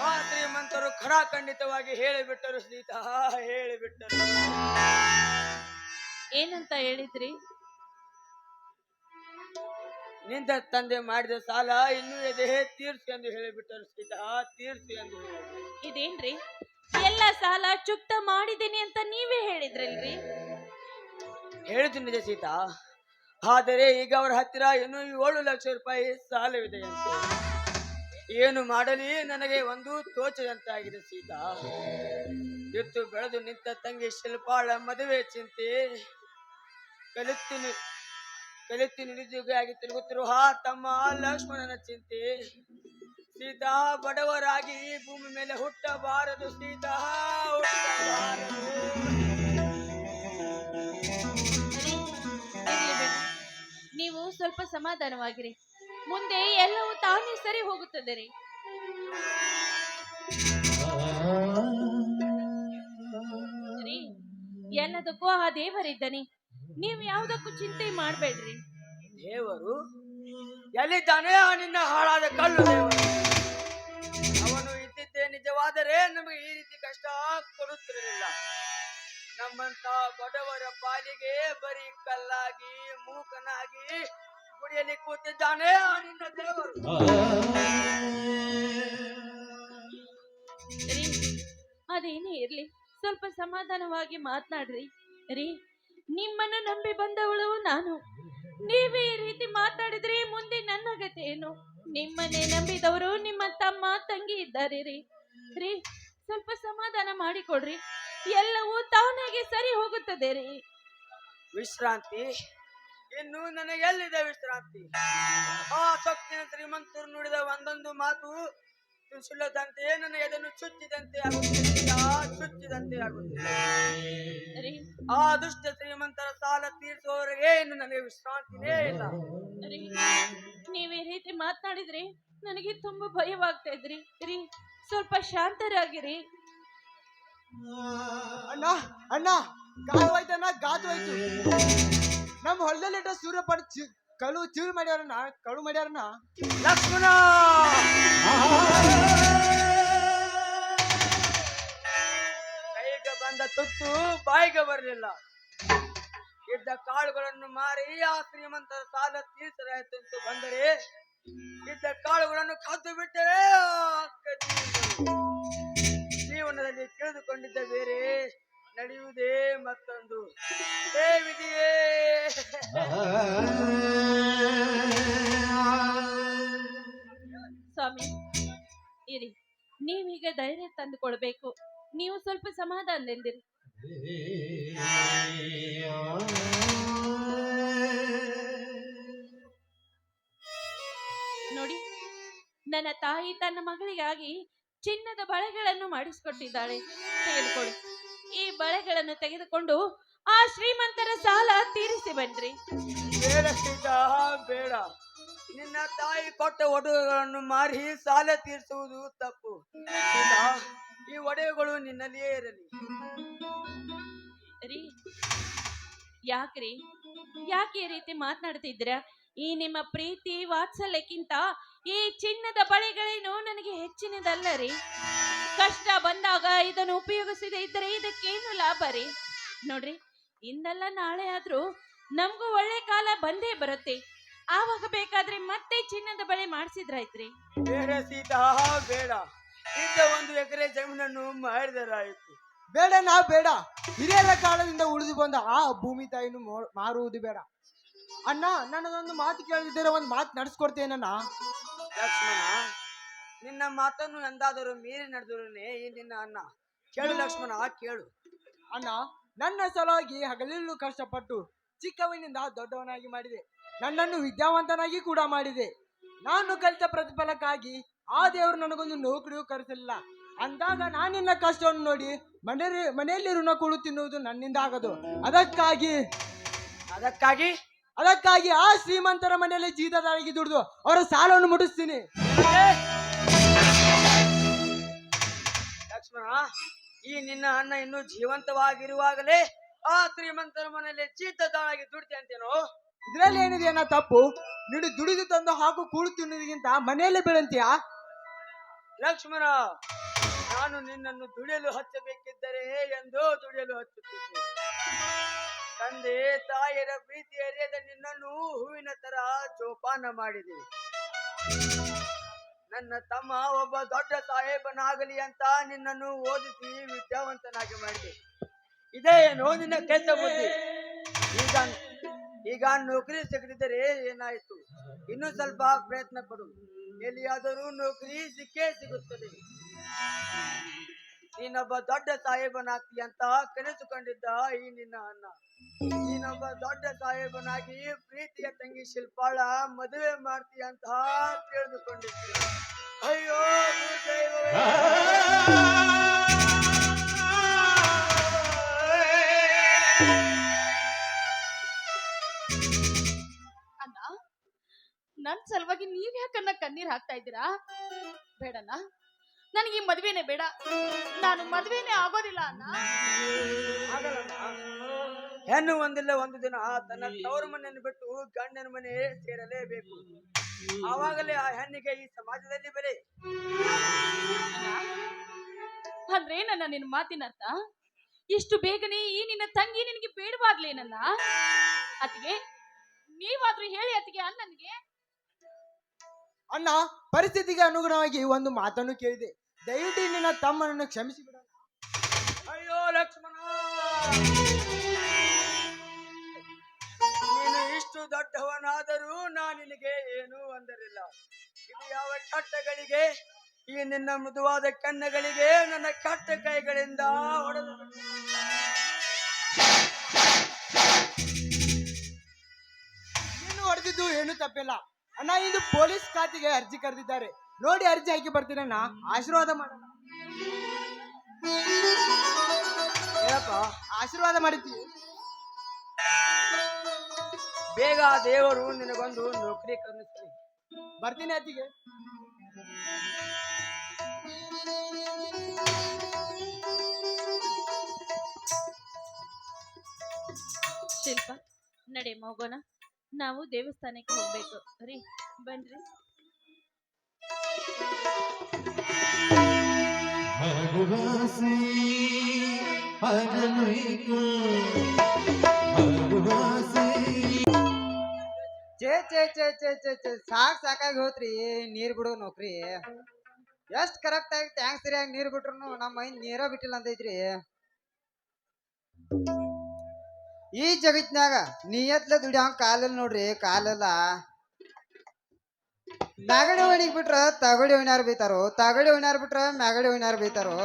Speaker 6: ಆ ಶ್ರೀಮಂತರು ಖಡಾಖಂಡಿತವಾಗಿ ಹೇಳಿಬಿಟ್ಟರು ಸೀತಾ, ಹೇಳಿಬಿಟ್ಟರು.
Speaker 5: ಏನಂತ ಹೇಳಿದ್ರಿ?
Speaker 6: ನಿಂದ ತಂದೆ ಮಾಡಿದ ಸಾಲ ಇನ್ನೂ ಇದೆ, ತೀರ್ಸು ಎಂದು ಹೇಳಿಬಿಟ್ಟರು ಸೀತಾ, ತೀರ್ಸು ಎಂದು ಹೇಳಿದ್ರು.
Speaker 5: ಇದೇನ್ರಿ ಎಲ್ಲ ಸಾಲ ಚುಕ್ತ ಮಾಡಿದ್ದೀನಿ ಅಂತ ನೀವೇ ಹೇಳಿದ್ರಲ್ರಿ?
Speaker 6: ಹೇಳಿದ್ದು ನಿಜ ಸೀತಾ, ಆದರೆ ಈಗ ಅವರ ಹತ್ತಿರ ಇನ್ನೂ 7 ಲಕ್ಷ ರೂಪಾಯಿ ಸಾಲವಿದೆಯಂತೆ. ಏನು ಮಾಡಲಿ ನನಗೆ ಒಂದು ತೋಚದಂತಾಗಿದೆ ಸೀತಾ. ಎತ್ತು ಬೆಳೆದು ನಿಂತ ತಂಗಿ ಶಿಲ್ಪಾಳ ಮದುವೆ ಚಿಂತೆ, ಕಲಿತು ನಿರುದ್ಯೋಗಿಯಾಗಿ ತಿರುಗುತ್ತಿರುವ ತಮ್ಮ ಲಕ್ಷ್ಮಣನ ಚಿಂತೆ. ಸೀತಾ ಬಡವರಾಗಿ ಈ ಭೂಮಿ ಮೇಲೆ ಹುಟ್ಟಬಾರದು ಸೀತಾ, ಹುಟ್ಟಬಾರದು.
Speaker 5: ನೀವು ಸ್ವಲ್ಪ ಸಮಾಧಾನವಾಗಿರಿ, ಮುಂದೆ ಎಲ್ಲವೂ ತಾನೇ ಸರಿ ಹೋಗುತ್ತದೆ ರೀ. ರೀ, ಎಲ್ಲದಕ್ಕೂ ಆ ದೇವರಿದ್ದಾನೆ, ನೀವು ಯಾವುದಕ್ಕೂ ಚಿಂತೆ ಮಾಡಬೇಡ್ರಿ.
Speaker 6: ದೇವರು ಎಲ್ಲಿದ್ದಾನೆ? ಆ ನಿನ್ನ ಹಾಳಾದ ಕಳ್ಳು ದೇವರು. ಅವನು ಇದ್ದಿದ್ದೇ ನಿಜವಾದರೆ ನಮಗೆ ಈ ರೀತಿ ಕಷ್ಟ ಕೊಡುತ್ತಿರಲಿಲ್ಲ. ನಮ್ಮಂತ ಬಡವರ ಪಾಲಿಗೆ ಬರೀ ಕಲ್ಲಾಗಿ ಮೂಕನಾಗಿ ಗುಡಿಯಲ್ಲಿ ಕೂತಿದ್ದಾನೆ ಆ ನಿನ್ನ ದೇವರು.
Speaker 5: ರೀ, ಅದೇನೇ ಇರ್ಲಿ, ಸ್ವಲ್ಪ ಸಮಾಧಾನವಾಗಿ ಮಾತನಾಡ್ರಿ. ರೀ, ನಿಮ್ಮನ್ನು ನಂಬಿ ಬಂದವಳು ನಾನು. ನೀವೇ ಈ ರೀತಿ ಮಾತಾಡಿದ್ರೆ ಮುಂದೆ ನನ್ನ ಗತಿ ಏನು? ನಿಮ್ಮನ್ನೇ ನಂಬಿದವರು ನಿಮ್ಮ ತಮ್ಮ ತಂಗಿ ಇದ್ದಾರೆ ರೀ. ರೀ, ಸ್ವಲ್ಪ ಸಮಾಧಾನ ಮಾಡಿಕೊಡ್ರಿ, ಎಲ್ಲವೂ ತಾನಾಗೆ ಸರಿ ಹೋಗುತ್ತದೆ ರೀ.
Speaker 6: ವಿಶ್ರಾಂತಿ? ಇನ್ನು ನನಗೆಲ್ಲಿದೆ ವಿಶ್ರಾಂತಿ? ಆ ಸೊಕ್ಕಿನ ಶ್ರೀಮಂತರು ನುಡಿದ ಒಂದೊಂದು ಮಾತು ಸುಳ್ಳದಂತೆ ನನ್ನ ಎದನ್ನು ಚುಚ್ಚಿದಂತೆ ಚುಚ್ಚಿದಂತೆ ಆಗುತ್ತದೆ. ಆ ದುಷ್ಟ ಶ್ರೀಮಂತರ ಸಾಲ ತೀರಿಸುವವರೆಗೆ ಇನ್ನು ನನಗೆ ವಿಶ್ರಾಂತಿನೇ ಇಲ್ಲ.
Speaker 5: ರೀ, ನೀವ್ ಈ ರೀತಿ ಮಾತನಾಡಿದ್ರೆ ನನಗೆ ತುಂಬಾ ಭಯವಾಗ್ತಾ ಇದ್ರಿ. ರೀ, ಸ್ವಲ್ಪ ಶಾಂತರಾಗಿರಿ.
Speaker 7: ಅಣ್ಣ ಅಣ್ಣ ಗಾದವಾಯ್ತಣ್ಣ, ಗಾದವಾಯ್ತು. ನಮ್ಮ ಹೊಲದಲ್ಲಿಟ್ಟ ಸೂರ್ಯಪಾನ ಕಳು ಚೂರು ಮಾಡ್ಯಾರಣ್ಣ, ಕಳು ಮಾಡ್ಯಾರಣ್ಣ.
Speaker 6: ಲಕ್ಷ್ಮಣ, ಕೈಗೆ ಬಂದ ತುತ್ತು ಬಾಯಿಗೆ ಬರಲಿಲ್ಲ. ಇದ್ದ ಕಾಳುಗಳನ್ನು ಮಾರಿ ಆ ಶ್ರೀಮಂತರ ಸಾಲ ತೀರಿಸಲಾಯಿತು ಅಂತ ಬಂದರೆ, ಇದ್ದ ಕಾಳುಗಳನ್ನು ಕದ್ದು ಬಿಟ್ಟರೆ ಜೀವನದಲ್ಲಿ ತಿಳಿದುಕೊಂಡಿದ್ದ ಬೇರೆ, ನಡೆಯುವುದೇ ಮತ್ತೊಂದು. ಹೇ ವಿಧಿಯೇ!
Speaker 5: ಸ್ವಾಮಿ ಇರಿ, ನೀವೀಗ ಧೈರ್ಯ ತಂದುಕೊಳ್ಬೇಕು. ನೀವು ಸ್ವಲ್ಪ ಸಮಾಧಾನದಿಂದಿರಿ. ನೋಡಿ, ನನ್ನ ತಾಯಿ ತನ್ನ ಮಗಳಿಗಾಗಿ ಚಿನ್ನದ ಬಳೆಗಳನ್ನು ಮಾಡಿಸಿಕೊಟ್ಟಿದ್ದಾಳೆ. ತೆಗೆದುಕೊಳ್ಳಿ. ಈ ಬಳೆಗಳನ್ನು ತೆಗೆದುಕೊಂಡು ಆ ಶ್ರೀಮಂತರ ಸಾಲ ತೀರಿಸಿ ಬನ್ರಿ.
Speaker 6: ಬೇಡ ಸೀತಾ, ಬೇಡ. ನಿನ್ನ ತಾಯಿ ಕೊಟ್ಟ ಒಡವೆಗಳನ್ನು ಮಾರಿ ಸಾಲ ತೀರಿಸುವುದು ತಪ್ಪು. ಸೀತಾ, ಈ ಒಡವೆಗಳು ನಿನ್ನಲ್ಲಿಯೇ ಇರಲಿ.
Speaker 5: ರೀ, ಯಾಕ್ರಿ ಯಾಕೆ ಈ ರೀತಿ ಮಾತನಾಡ್ತಿದ್ದೀರಾ? ಈ ನಿಮ್ಮ ಪ್ರೀತಿ ವಾತ್ಸಲ್ಯಕ್ಕಿಂತ ಈ ಚಿನ್ನದ ಬಳೆಗಳೇನು ನನಗೆ ಹೆಚ್ಚಿನದಲ್ಲ ರೀ. ಕಷ್ಟ ಬಂದಾಗ ಇದನ್ನು ಉಪಯೋಗಿಸದೇ ಇದ್ದರೆ ಇದಕ್ಕೇನು ಲಾಭ ರೀ? ನೋಡ್ರಿ, ಇಂದಲ್ಲ ನಾಳೆ ಆದ್ರೂ ನಮಗೂ ಒಳ್ಳೆ ಕಾಲ ಬಂದೇ ಬರುತ್ತೆ. ಆವಾಗ ಬೇಕಾದ್ರೆ ಮತ್ತೆ ಚಿನ್ನದ ಬಳೆ ಮಾಡಿಸಿದ್ರಾಯ್ತ್ರಿ.
Speaker 6: ಬೇಡ ಸೀತಾ, ಬೇಡ. ಇದ್ದ 1 ಎಕರೆ ಜಮೀನನ್ನು ಮಾರಿದರಾಯಿತು.
Speaker 7: ಬೇಡನಾ ಬೇಡ. ಹಿರಿಯರ ಕಾಲದಿಂದ ಉಳಿದು ಬಂದ ಆ ಭೂಮಿ ತಾಯಿಯನ್ನು ಮಾರುವುದು ಬೇಡ. ಅಣ್ಣ, ನನ್ನದೊಂದು ಮಾತು ಕೇಳದಿದ್ದರೆ ಒಂದು ಮಾತು ನಡೆಸ್ಕೊಡ್ತೇನಣ್ಣ.
Speaker 6: ಲಕ್ಷ್ಮಣ, ನಿನ್ನ ಮಾತನ್ನು ಎಂದಾದರೂ ಮೀರಿ ನಡೆದವನೇ ಈ ನಿನ್ನ ಅಣ್ಣ. ಕೇಳು ಲಕ್ಷ್ಮಣ, ಕೇಳು.
Speaker 7: ಅಣ್ಣ, ನನ್ನ ಸಲುವಾಗಿ ಹಗಲಿರುಳು ಕಷ್ಟಪಟ್ಟು ಚಿಕ್ಕವನಿಂದ ದೊಡ್ಡವನಾಗಿ ಮಾಡಿದೆ. ನನ್ನನ್ನು ವಿದ್ಯಾವಂತನಾಗಿ ಕೂಡ ಮಾಡಿದೆ. ನಾನು ಕಲಿತ ಪ್ರತಿಫಲಕ್ಕಾಗಿ ಆ ದೇವರು ನನಗೊಂದು ನೌಕರಿಯೂ ಕರೆಸಲಿಲ್ಲ. ಅಂದಾಗ ನಾನಿನ್ನ ಕಷ್ಟವನ್ನು ನೋಡಿ ಮನೆಯಲ್ಲಿ ಋಣ ಕೊಡು ತಿನ್ನುವುದು ನನ್ನಿಂದ ಆಗದು. ಅದಕ್ಕಾಗಿ ಆ ಶ್ರೀಮಂತರ ಮನೆಯಲ್ಲಿ ಜೀತದಾರಾಗಿ ದುಡಿದು ಅವರ ಸಾಲವನ್ನು ಮುಟ್ಟಿಸ್ತೀನಿ.
Speaker 6: ಲಕ್ಷ್ಮಣ, ಈ ನಿನ್ನ ಅಣ್ಣ ಇನ್ನು ಜೀವಂತವಾಗಿರುವಾಗಲೇ ಆ ಶ್ರೀಮಂತರ ಮನೆಯಲ್ಲಿ ಚೀತದಾಳಾಗಿ ದುಡ್ತಿ ಅಂತೇನೋ?
Speaker 7: ಇದ್ರಲ್ಲಿ ಏನಿದೆ ಅನ್ನೋ ತಪ್ಪು? ನೀನು ದುಡಿದು ತಂದು ಹಾಕು ಕೂಳು ತಿನ್ನುವುದಕ್ಕಿಂತ ಮನೆಯಲ್ಲೇ ಬೀಳಂತೀಯಾ?
Speaker 6: ಲಕ್ಷ್ಮಣ, ನಾನು ನಿನ್ನನ್ನು ದುಡಿಯಲು ಹಚ್ಚಬೇಕಿದ್ದರೆ ಎಂದೋ ದುಡಿಯಲು ಹಚ್ಚುತ್ತಿದ್ದೆ. ತಂದೆ ತಾಯಿಯರ ಪ್ರೀತಿ ಅರಿಯದ ನಿನ್ನನ್ನು ಹೂವಿನ ತರ ಜೋಪಾನ ಮಾಡಿದೆ. ನನ್ನ ತಮ್ಮ ಒಬ್ಬ ದೊಡ್ಡ ಸಾಹೇಬನಾಗಲಿ ಅಂತ ನಿನ್ನನ್ನು ಓದಿಸಿ ವಿದ್ಯಾವಂತನಾಗಿ ಮಾಡಿದೆ. ಇದೇ ಏನೋ ನಿನ್ನ ಕೆಟ್ಟ ಬುದ್ಧಿ. ಈಗ ನೌಕರಿ ಸಿಗದಿದ್ದರೆ ಏನಾಯ್ತು? ಇನ್ನು ಸ್ವಲ್ಪ ಪ್ರಯತ್ನ ಪಡು, ಎಲ್ಲಿಯಾದರೂ ನೌಕರಿ ಸಿಕ್ಕೇ ಸಿಗುತ್ತದೆ. ನೀನೊಬ್ಬ ದೊಡ್ಡ ಸಾಹೇಬನಾಗ್ತಿ ಅಂತ ಕನಸುಕೊಂಡಿದ್ದ ಈ ನಿನ್ನ ಅಣ್ಣ, ನೀನೊಬ್ಬ ದೊಡ್ಡ ಸಾಹೇಬನಾಗಿ ಪ್ರೀತಿಯ ತಂಗಿ ಶಿಲ್ಪಾಳ ಮದುವೆ ಮಾಡ್ತೀಯ ಅಂತ ತಿಳಿದುಕೊಂಡಿದ್ದೆ. ಅಯ್ಯೋ ದೈವವೇ!
Speaker 5: ಅಣ್ಣ, ನನ್ ಸಲುವಾಗಿ ನೀವ್ ಯಾಕನ್ನ ಕಣ್ಣೀರ್ ಹಾಕ್ತಾ ಇದ್ದೀರಾ? ಬೇಡಣ್ಣ, ನನಗೆ ಈ ಮದ್ವೆನೇ ಬೇಡ. ನಾನು ಮದ್ವೆನೇ ಆಗೋದಿಲ್ಲ ಅಣ್ಣ.
Speaker 6: ಹೆಣ್ಣು ಒಂದಿಲ್ಲ ಒಂದು ದಿನ ತನ್ನ ತವರು ಮನೆಯನ್ನು ಬಿಟ್ಟು ಗಂಡನ ಮನೆ ಸೇರಲೇಬೇಕು. ಆವಾಗಲೇ ಆ ಹೆಣ್ಣಿಗೆ ಈ ಸಮಾಜದಲ್ಲಿ ಬೆಲೆ.
Speaker 5: ಅಂದ್ರೆ ನನ್ನ ನಿನ್ನ ಮಾತಿನ ಅರ್ಥ ಇಷ್ಟು ಬೇಗನೆ ಈ ನಿನ್ನ ತಂಗಿ ನಿನಗೆ ಬೇಡವಾಗ್ಲೇನಲ್ಲ? ಅತ್ತಿಗೆ, ನೀವಾದ್ರೂ ಹೇಳಿ ಅತ್ತಿಗೆ ಅಣ್ಣನಿಗೆ.
Speaker 7: ಅಣ್ಣ, ಪರಿಸ್ಥಿತಿಗೆ ಅನುಗುಣವಾಗಿ ಒಂದು ಮಾತನ್ನು ಕೇಳಿದೆ. ದಯವಿಟ್ಟು ನಿನ್ನ ತಮ್ಮನನ್ನು ಕ್ಷಮಿಸಿ ಬಿಡ.
Speaker 6: ಅಯ್ಯೋ ಲಕ್ಷ್ಮಣ, ನೀನು ಇಷ್ಟು ದೊಡ್ಡವನಾದರೂ ನಾನು ನಿನಗೆ ಏನೂ ಅಂದರಿಲ್ಲ. ಇದು ಯಾವ ಕಟ್ಟಗಳಿಗೆ? ಈ ನಿನ್ನ ಮೃದುವಾದ ಕಣ್ಣಗಳಿಗೆ ನನ್ನ ಕಟ್ಟ ಕೈಗಳಿಂದ ಹೊಡೆದು
Speaker 7: ನೀನು ಹೊಡೆದಿದ್ದು ಏನು ತಪ್ಪಿಲ್ಲ ಅಣ್ಣ. ಇದು ಪೊಲೀಸ್ ಖಾತೆಗೆ ಅರ್ಜಿ ಕರೆದಿದ್ದಾರೆ. ನೋಡಿ, ಅರ್ಜಿ ಹಾಕಿ ಬರ್ತೀನಣ್ಣ. ಆಶೀರ್ವಾದ ಮಾಡೋಣ.
Speaker 6: ಏನಪ್ಪ
Speaker 7: ಆಶೀರ್ವಾದ ಮಾಡಿದ್ದೀವಿ.
Speaker 6: ಬೇಗ ದೇವರು ನಿನಗೊಂದು ನೌಕರಿ ಕರುಣಿಸಲಿ.
Speaker 7: ಬರ್ತೀನಿ ಅತ್ತಿಗೆ.
Speaker 5: ಶಿಲ್ಪ, ನಡೆ ಹೋಗೋಣ. ನಾವು ದೇವಸ್ಥಾನಕ್ಕೆ ಹೋಗ್ಬೇಕು ರೀ. ಬನ್ರಿ.
Speaker 3: ಮಧುವಾಸಿ ಅನನುಯಿಕು ಮಧುವಾಸಿ
Speaker 2: ಚೇ ಚೇ ಚೇ ಚೇ ಚೇ ಚೇ ಸಾಕಾಗಿ ಹೋತ್ರಿ. ನೀರ್ ಬಿಡು ನೌಕ್ರಿ. ಎಷ್ಟ್ ಕರೆಕ್ಟ್ ಆಗಿ ಟ್ಯಾಂಕ್ ಸರಿಯಾಗಿ ನೀರ್ ಬಿಟ್ರು ನಮ್ಮ ಮೈ ನೀರ ಬಿಟ್ಟಿಲ್ಲ ಅಂತ ಐತ್ರಿ. ಈ ಜಗತ್ನ್ಯಾಗ ನಿಯತ್ಲೆ ದುಡಿಯಂಗ್ ಕಾಲಲ್ಲಿ ನೋಡ್ರಿ, ಕಾಲೆಲ್ಲ ಮ್ಯಾಗಡಿ ಓಣಿಗ್ ಬಿಟ್ರ ತಗಡಿ ಓಣ್ಯಾರ ಬೈತಾರೋ, ತಗಡಿ ಓಣ್ಯಾರ ಬಿಟ್ರ ಮ್ಯಾಗಡಿ ಓಣ್ಯಾರ ಬೈತಾರೋ.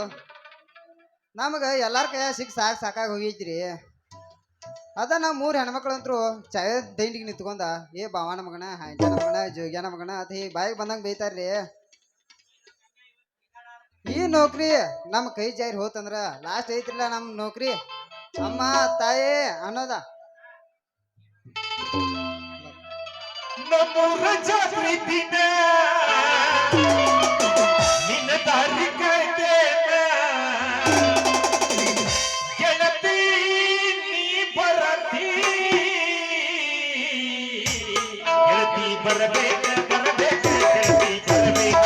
Speaker 2: ನಮಗ ಎಲ್ಲಾರ ಕೈಯ ಸಾಕಾಗಿ ಹೋಗೈತ್ರಿ. ಅದ ನಾವು 3 ಹೆಣ್ಮಕ್ಳು ಅಂತರು ಚಾಯ ದಂಡಿಗೆ ನಿಂತ್ಕೊಂಡ ಏ ಬಾವನ ಮಗನ, ಹಂಜನ ಮಗನ, ಜೋಗ್ಯಾನ ಮಗನ ಅದ ಹೀ ಬಾಯಿಗೆ ಬಂದಂಗ ಬೈತಾರ್ರಿ. ಈ ನೌಕರಿ ನಮ್ಮ ಕೈ ಜಾರಿ ಹೋತಂದ್ರ ಲಾಸ್ಟ್ ಐತ್ರಿಲ್ಲ ನಮ್ ನೌಕರಿ ಅಮ್ಮ ತಾಯಿ ಅನ್ನೋದ.
Speaker 3: ನಮ್ಮೂರ ಜಾತ್ರೆ ದಿನ ನಿನ್ನ ದಾರಿ ಕಾಯ್ತೇನ ಗೆಳತಿ ನೀ ಬರತಿ ಗೆಳತಿ ಬರಬೇಕ ಬರಬೇಕ ಗೆಳತಿ ಬರಬೇಕ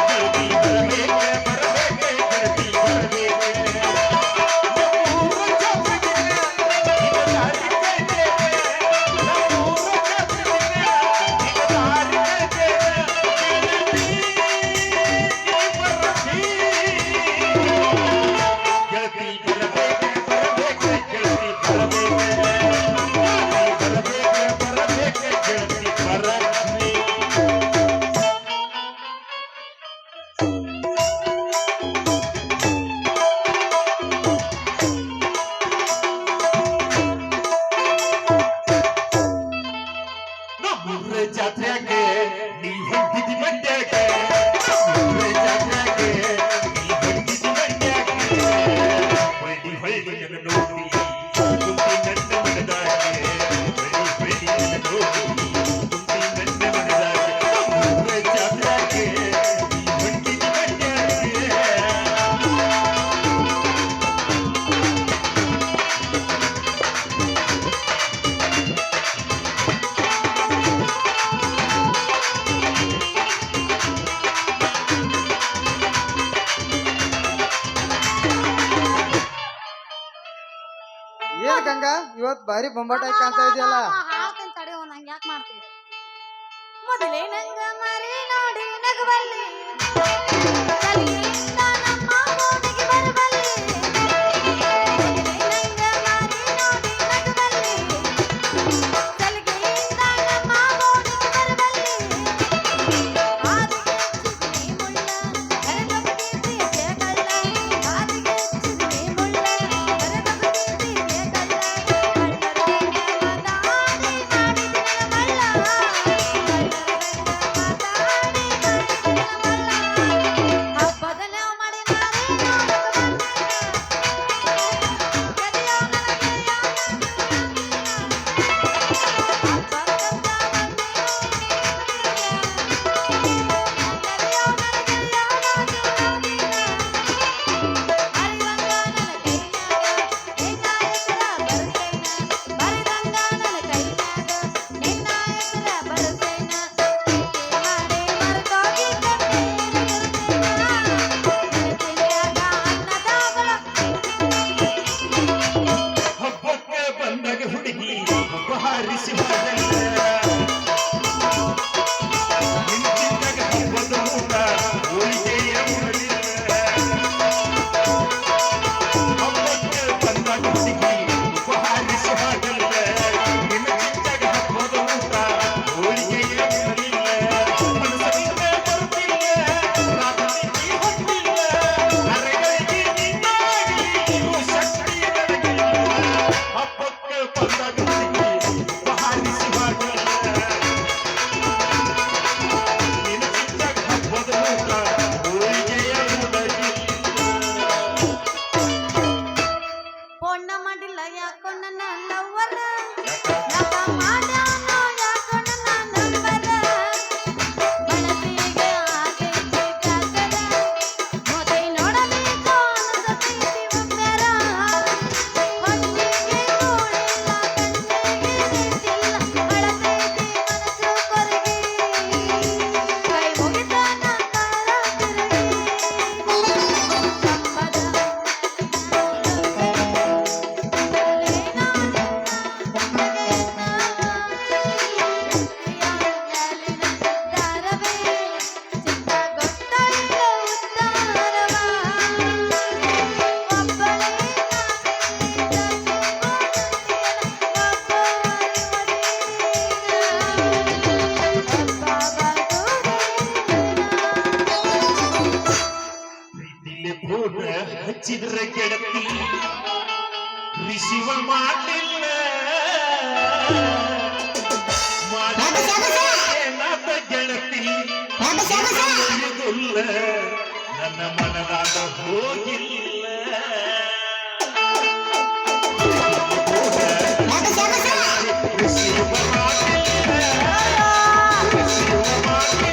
Speaker 3: ಗೆಳತಿ ಬರಬೇಕ ಬರಬೇಕ ಗೆಳತಿ ಬರಬೇಕ ನಮ್ಮೂರ ಜಾತ್ರೆ ದಿನ ನಿನ್ನ ದಾರಿ ಕಾಯ್ತೇನ ನಮ್ಮೂರ ಜಾತ್ರೆ ದಿನ ನಿನ್ನ ದಾರಿ ಕಾಯ್ತೇನ ಗೆಳತಿ ನೀ ಬರತಿ ಗೆಳತಿ ಬರಬೇಕ ಗೆಳತಿ ಬರಬೇಕ ಗೆಳತಿ ಬರಬೇಕ ಗೆಳತಿ ಬರತಿ. ನಮ್ಮೂರ ಜಾತ್ರೆಗೆ ನೀ ಹೊಂಟಿದಿ ಮಂಡ್ಯಕ್ಕೆ ನಮ್ಮೂರ ಜಾತ್ರೆಗೆ ನೀ ಹೊಂಟಿದಿ ಮಂಡ್ಯಕ್ಕೆ ಹೊಳ್ಳಿ ಹೊಳ್ಳಿ ನನ್ನ ನೋಡಿ ಕುಂತಿ ನನ್ನ ಮನದಾಗೆ ಹೊಳ್ಳಿ ಹೊಳ್ಳಿ ನನ್ನ ನೋಡಿ ಕುಂತಿ ನನ್ನ ಮನದಾಗೆ ನಮ್ಮೂರ ಜಾತ್ರೆಗೆ ನೀ ಹೊಂಟಿದಿ ಮಂಡ್ಯಕ್ಕೆ.
Speaker 2: ಏನ್ ಗಂಗಾ ಇವತ್ ಬಾರಿ ಬೊಂಬಾಟಾಗಿ ಕಾಣ್ತಾ ಇದೆಯಲ್ಲ.
Speaker 1: ಹಾಡ್ತೀನಿ ತಡಿ ಒಂದ್ ಹಂಗ ಯಾಕೆ ಮಾಡ್ತೀವಿ. ಮೊದಲೇ ನಂಗ ಮರಿ ನೋಡಿ ನಗಬಲ್ಲಿ ಕಲಿಯಿಂದ ನಮ್ಮ ಓಣಿಗೆ ಬರಬಲ್ಲಿ. ಮೊದಲೇ ನಂಗ ಮರಿ ನೋಡಿ ನಗಬಲ್ಲಿ ಕಲಿಯಿಂದ ನಮ್ಮ ಓಣಿಗೆ ಬರಬಲ್ಲಿ. ಆದಿಗೆ ಚಿಗ್ನಿ ಮುಳ್ಳ ಕರೆದೊಗದಿ ಪ್ರೀತಿಯ ಕಳ್ಳ. ಆದಿಗೆ ಚಿಗ್ನಿ ಮುಳ್ಳ ಕರೆದೊಗದಿ ಪ್ರೀತಿಯ ಕಳ್ಳ. ಕಳ್ಳರ ಮದಾಡಿ
Speaker 3: ಇಲ್ಲಿ ಫೋನ್ ಹಚ್ಚಿದ್ರ ಗೆಳತಿ ರಿಸೀವ್ ಮಾಡಿಲ್ಲ ಏನಾದ ಗೆಳತಿ ಮುಗಿದುಲ್ಲ ನನ್ನ ಮನದಾದ ಹೋಗಿಲ್ಲ ರಿಸೀವ್ ಮಾಡಿಲ್ಲ ರಿಸೀವ್ ಮಾಡಿಲ್ಲ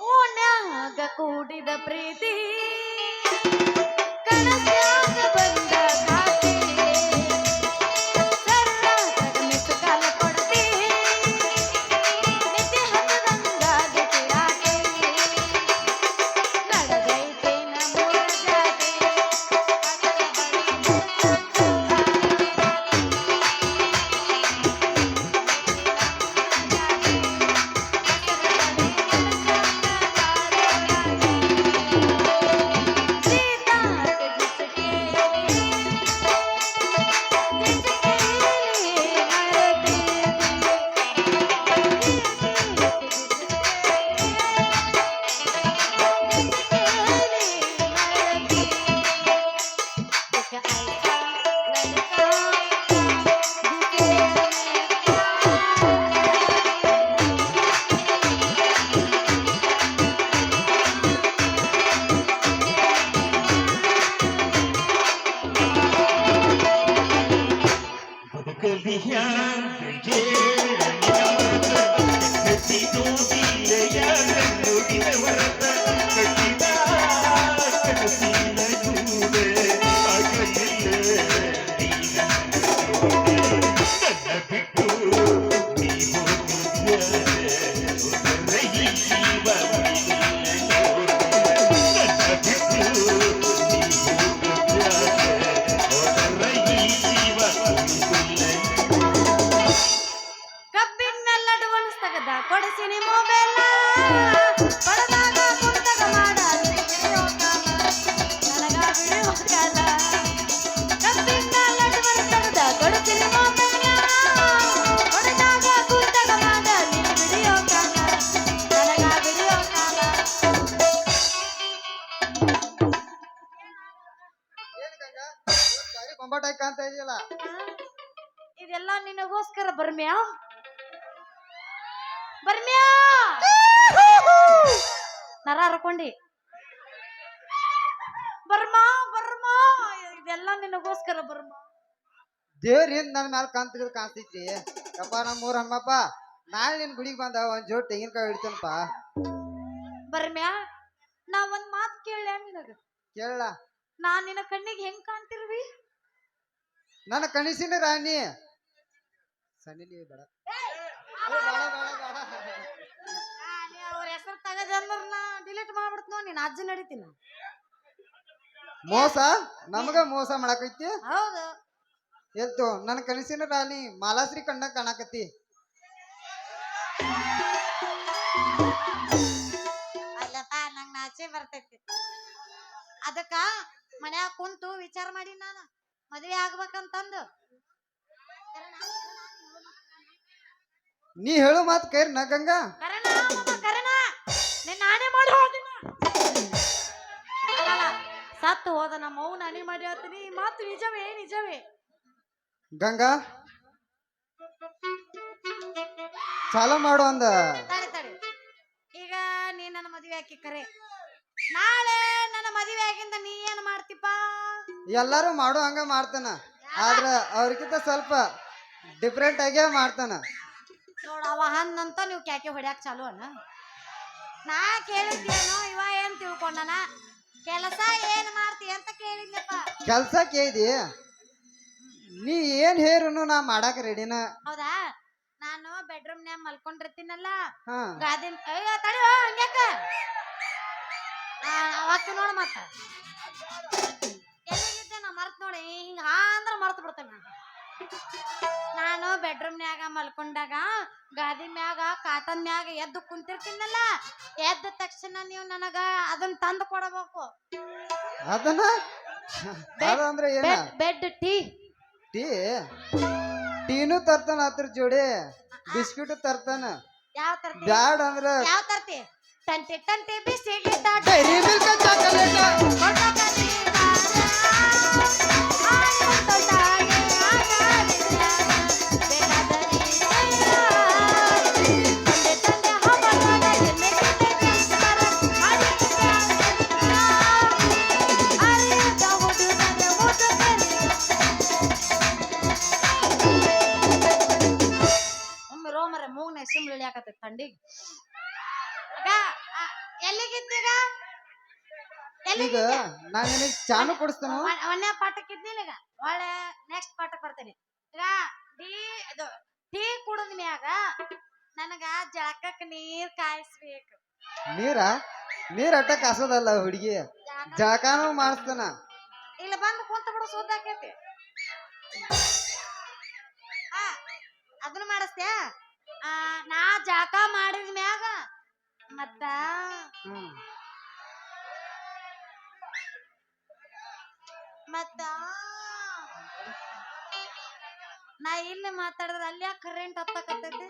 Speaker 1: ಓಣ್ಯಾಗ ಕೂಡಿದ ಪ್ರೀತಿ ಕನಸ್ಯಾಗ ಬಂದ ಖಾತೆ ಸರ್ರಾಗ ಮಿಸ್ಕಾಲ ಕೊಡ್ತಿ ನಿದ್ದೆ ಹತ್ತದಂಗಾಗೆ ಚಿರಾತೆ ನಡೆದೈತೆ ನಮ್ಮೂರ ಜಾತಿ ಕಬ್ಬಿನಲ್ಲಡುವನ್ಸ್ ತಗದ ಕೊಡಿಸಿನಿ ಮೊಬೈಲ ಪಡದಾಗ ಕುಂತಗ ಮಾಡ ವಿಡಿಯೋ ಕಾಲ ನನಗ ವಿಡಿಯೋ ಕಾಲ ಕಬ್ಬಿನಲ್ಲಡುವನ್ಸ್ ತಗದ ಕೊಡಿಸಿನಿ ಮೊಬೈಲ ಪಡದಾಗ ಕುಂತಗ ಮಾಡ ವಿಡಿಯೋ ಕಾಲ ನನಗ ವಿಡಿಯೋ ಕಾಲ
Speaker 2: ಕೊಂಬಾಟಾಗಿ ಕಾಣ್ತಾ ಇದೆಯಲ್ಲ.
Speaker 1: ಇದೆಲ್ಲ ನಿನಗೋಸ್ಕರ ಬರ್ಮ್ಯಾ ಬರ್ಮ್ಯಾ ನರ ಹರ್ಕೊಂಡಿ ಬರ್ಮಾ ಬರ್ಮಾ ಇದೆಲ್ಲ ನಿನಗೋಸ್ಕರ ಬರ್ಮಾ
Speaker 2: ದೇವ್ರಿಂದ ನನ್ನ ಮ್ಯಾಲ ಕಾಣ್ತೈತಿ ಯಪ್ಪ ನಮ್ಮೂರ ಹನುಮಪ್ಪ ನಾಳೆ ನಿನ್ ಗುಡಿಗೆ ಬಂದ ಒಂದ್ ಜೋಡ್ ತೆಂಗಿನಕಾಯಿ ಹಿಡ್ತೇನಪ್ಪ.
Speaker 1: ಬರ್ಮ್ಯಾ ನಾ ಒಂದ್ ಮಾತ್ ಕೇಳ ನಿನಗ
Speaker 2: ಕೇಳ
Speaker 1: ನಾ ನಿನ್ನ ಕಣ್ಣಿಗೆ ಹೆಂಗ್ ಕಾಣ್ತಿರ್ವಿ
Speaker 2: ನನ್ನ ಕಣಿಸಿನ ರಾಣಿ ಸನಿಲಿ ಬೇಡ
Speaker 1: ಅವ್ರ ಹೆಸರು ತಗದಂದ್ರ ಡಿಲೀಟ್ ಮಾಡ್ಬಿಡ್ತ ನೀನ್ ಅಜ್ಜ ನಡಿತೀನಿ
Speaker 2: ಮೋಸ ನಮಗ ಮೋಸ ಮಾಡಕೈತಿ.
Speaker 1: ಹೌದು
Speaker 2: ಎಲ್ತು ನನ್ನ ಕನಸಿನ ರಾಣಿ ಮಾಲಾಶ್ರೀ ಕಣ್ಣ ಕಾಣಕತ್ತಿ.
Speaker 1: ಅಲ್ಲಪ್ಪ ನಂಗ್ ನಾಚೆ ಬರ್ತೈತಿ ಅದಕ್ಕ ಮನ್ಯಾಗ ಕುಂತು ವಿಚಾರ ಮಾಡಿ ನಾನು ಮದ್ವೆ ಆಗ್ಬೇಕಂತಂದು
Speaker 2: ನೀ ಹೇಳು ಮಾತು ಕೈರ್ ನ ಗಂಗಾ
Speaker 1: ಕರಣ ಕರಣ ನೀನ್ ನಾನೇ ಮಾಡಿ ಹೋದಿನ ಸತ್ತು ಹೋದ ನಮ್ಮ ಅವು ನಾನೇ ಮಾಡಿ ಹೋಗ್ತೀನಿ ಈ ಮಾತು ನಿಜವೇ ನಿಜವೇ
Speaker 2: ಗಂಗಾ ಚಾಲು ಮಾಡು ಅಂದ.
Speaker 1: ತಡಿ ತಡಿ ಈಗ ನೀ ನನ್ನ ಮದ್ವೆ ಹಾಕಿ ಕರೆ ನಾಳೆ ನನ್ನ ಮದುವೆ ಆಗಿಂದ ನೀ ಏನ್ ಮಾಡ್ತಿಪ್ಪ
Speaker 2: ಎಲ್ಲಾರು ಮಾಡೋ ಹಂಗ ಮಾಡ್ತಾನ ಆದ್ರ ಅವ್ರಿಗಿಂತ ಸ್ವಲ್ಪ ಡಿಫ್ರೆಂಟ್ ಆಗೇ ಮಾಡ್ತಾನ.
Speaker 1: ನೋಡ ಅವ ಹಂದಂತ ನೀವು ಕ್ಯಾಕೆ ಹೊಡ್ಯಾಕ್ ಚಾಲು ಅಣ್ಣ ನಾ ಕೇಳಿದ್ದೇನೋ ಇವ ಏನ್ ತಿಳ್ಕೊಂಡನ ಕೆಲಸ ಏನ್ ಮಾಡ್ತಿ ಅಂತ ಕೇಳಿದ್ನಪ್ಪ.
Speaker 2: ಕೆಲ್ಸ ಕೇಳಿದಿ ನೀ ಏನ್ ಹೇರುನು ನಾ ಮಾಡಾಕ ರೆಡಿನ.
Speaker 1: ಹೌದಾ ನಾನು ಬೆಡ್ರೂಮ್ ನ್ಯಾಗ ಮಲ್ಕೊಂಡಿರ್ತೀನಲ್ಲ
Speaker 2: ಹಾ
Speaker 1: ಗಾದಿನ ಅಯ್ಯೋ ತಡಿ ಹಂಗ್ಯಾಕ ಅವತ್ತು ನೋಡ ಮತ್ತ ಎಲ್ಲಿಗಿದ್ದೆ ನಾ ಮರ್ತ್ ನೋಡಿ ಹಿಂಗ ಅಂದ್ರ ಮರ್ತ್ ಬಿಡ್ತೇನೆ ನಾನು ಬೆಡ್ರೂಮ್ ನ್ಯಾಗ ಮಲ್ಕೊಂಡಾಗ ಗಾದಿ ಮ್ಯಾಗ ಕಾಟನ್ ಮ್ಯಾಗ ಎದ್ದು ಕುಂತಿರ್ತೀನಲ್ಲ ಎದ್ದ ತಕ್ಷಣ ನೀವು ನನಗ ಅದನ್ನ ತಂದು ಕೊಡಬೇಕು.
Speaker 2: ಅದನ್ನ ಅದಂದ್ರೆ ಏನ
Speaker 1: ಬೆಡ್ ಟೀ
Speaker 2: ಟೀ ಟೀನು ತರ್ತಾನ ಅದ್ರ ಜೋಡಿ ಬಿಸ್ಕಿಟ್ ತರ್ತಾನ
Speaker 1: ಯಾವ ತರ್ತಿ
Speaker 2: ಬ್ಯಾಡ ಅಂದ್ರ
Speaker 1: ಯಾವ ತರ್ತಿ ಟಂಟೆ ಟಂಟೆ ಬಿಸಿಗೆ
Speaker 2: ಡೈರಿ ಮಿಲ್ಕ್ ಚಾಕಲೇಟ್
Speaker 1: ಒಮ್ಮೆ ರೋಮರ ಮೂಗ್ನೆ ಸಿಮ್ಲು ಇಳಿಯಾಕತ್ತೈತಿ ಥಂಡಿಗೆ ಎಲ್ಲಿಗಿದ್ದೀಗ
Speaker 2: ಈಗ ನಾನ್ ನಿನಗ್ ಚಾನು ಕೊಡಿಸ್ತಾನ
Speaker 1: ಒಂದೇ ಪಾಠಕ್ಕಿದ್ನಿಲ್ಲ ಈಗ ಒಳ್ಳೆ ನೆಕ್ಸ್ಟ್ ಪಾಠಕ್ ಬರ್ತೇನೆ ಈಗ ಟೀ ಕುಡಿದ ಮ್ಯಾಗ ನನಗ ಜಳಕಕ್ಕೆ ನೀರ್ ಕಾಯಿಸ್ಬೇಕು
Speaker 2: ನೀರ್ ಅಟ್ಟ ಕಾಸೋದಲ್ಲ ಹುಡುಗಿ ಜಳಕಾನು ಮಾಡಿಸ್ತಾನ
Speaker 1: ಇಲ್ಲ ಬಂದು ಕುಂತ ಬಿಡು ಸುದ್ದಾಕೈತಿ ಅದನ್ನ ಮಾಡಿಸ್ತ್ಯಾ ನಾ ಜಳಕ ಮಾಡಿದ ಮ್ಯಾಗ ಮತ್ತ ನಾ ಇಲ್ಲಿ ಮಾತಾಡಿದ್ರೆ ಅಲ್ಲಿ ಯಾಕೆ ಕರೆಂಟ್ ಹತ್ತಕತ್ತೈತಿ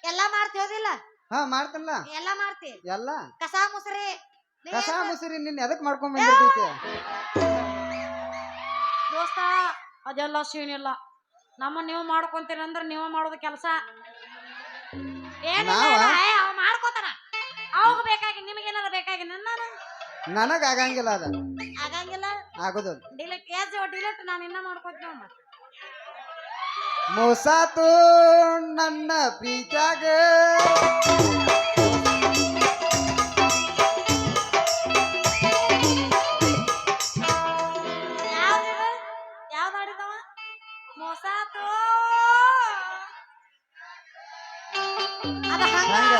Speaker 1: ಎಲ್ಲಾ ಮಾಡ್ತೀವದಿಲ್ಲ
Speaker 2: ಹಾ ಮಾಡ್ತಾನಲ್ಲ
Speaker 1: ಎಲ್ಲಾ ಮಾಡ್ತಿ
Speaker 2: ಎಲ್ಲ
Speaker 1: ಕಸ ಮುಸ್ರಿ
Speaker 2: ಕಸ ಮುಸುರಿ ನಿನ್ ಎದಕ್ ಮಾಡ್ಕೊಂಡ್ ಬಂದಿರ್ತೈತಿ
Speaker 1: ದೋಸ್ತ ಅದೆಲ್ಲ ಸೀನಿಲ್ಲ ನಮ್ಮ ನೀವು ಮಾಡ್ಕೊಂತೀರಿ ಅಂದ್ರೆ ನೀವು ಮಾಡೋದು ಕೆಲಸ ಮಾಡ್ಕೋತಾನ ಅವಾಗ ಬೇಕಾಗಿ ನಿಮಗೇನಾರ ಬೇಕಾಗಿ
Speaker 2: ನನಗ್ ಆಗಂಗಿಲ್ಲ ಅದ
Speaker 1: ಆಗಂಗಿಲ್ಲ
Speaker 2: ಆಗೋದಿಲ್ಲ
Speaker 1: ಡಿಲೇಟ್ ನಾನು ಇನ್ನ ಮಾಡ್ಕೋತೀನಿ
Speaker 2: ಮೋಸಾತು ನನ್ನ ಪ್ರೀತ್ಯಾಗ
Speaker 1: ಯಾವ್ದು ಆಡಿದವ ಮೋಸಾತು ಅದ ಹಂಗ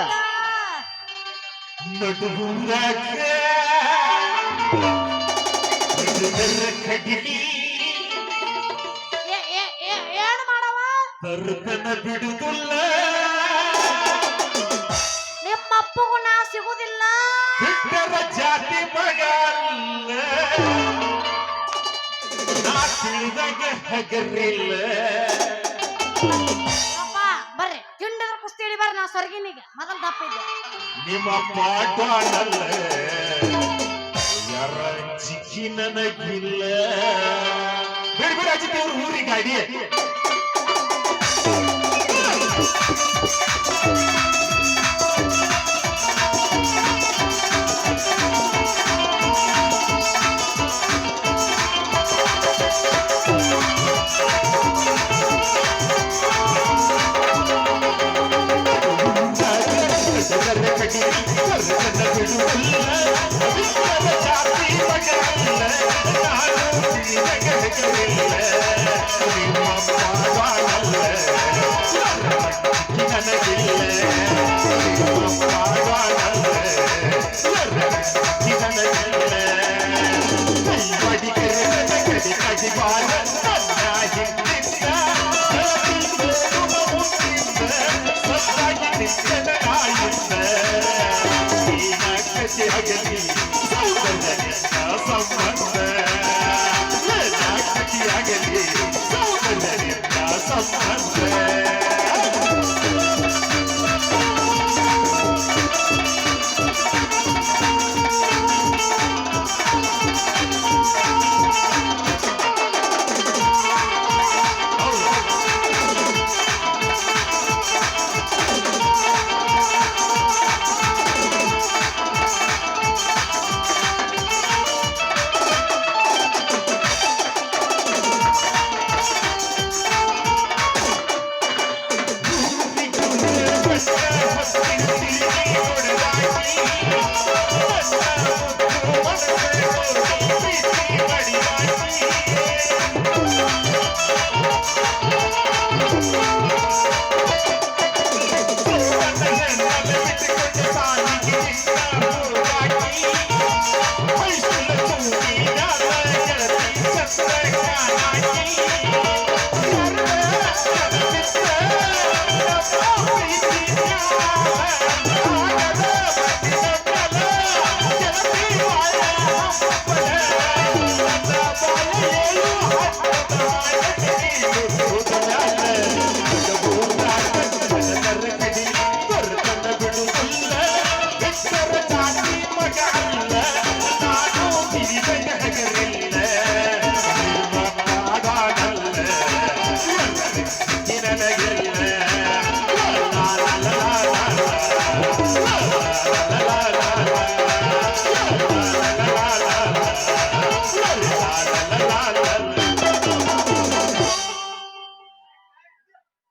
Speaker 1: ಏನ್ ಮಾಡವ
Speaker 3: ಬಿಡುದಿಲ್ಲ
Speaker 1: ನಿಮ್ಮ ಅಪ್ಪಗೂ ನಾ ಸಿಗುದಿಲ್ಲ
Speaker 3: ಬಿಟ್ಟರ ಜಾತಿ ಮಗ ಅಲ್ಲ ನಾ ತಿಳಿದಾಗ ಹಗರಿಲ್ಲ
Speaker 1: ಬರ್ರಿ ತಿಂಡಿದ್ರ ಕುಸ್ತಿ ಬರ್ರಿ ನಾ ಸ್ವರ್ಗಿನಿಗ ಮೊದಲು ದಪ್ಪಿದ್ದೆ
Speaker 3: ನಿಮ್ಮ ಪಾಠನಲ್ಲ ಯಾರ ಚಿಕ್ಕಿ ನನಗಿಲ್ಲ ಬಿಡ್ಬಿಡ ಚಿಕ್ಕ ಊರಿಗೆ ಗಾಡಿ Hallelujah.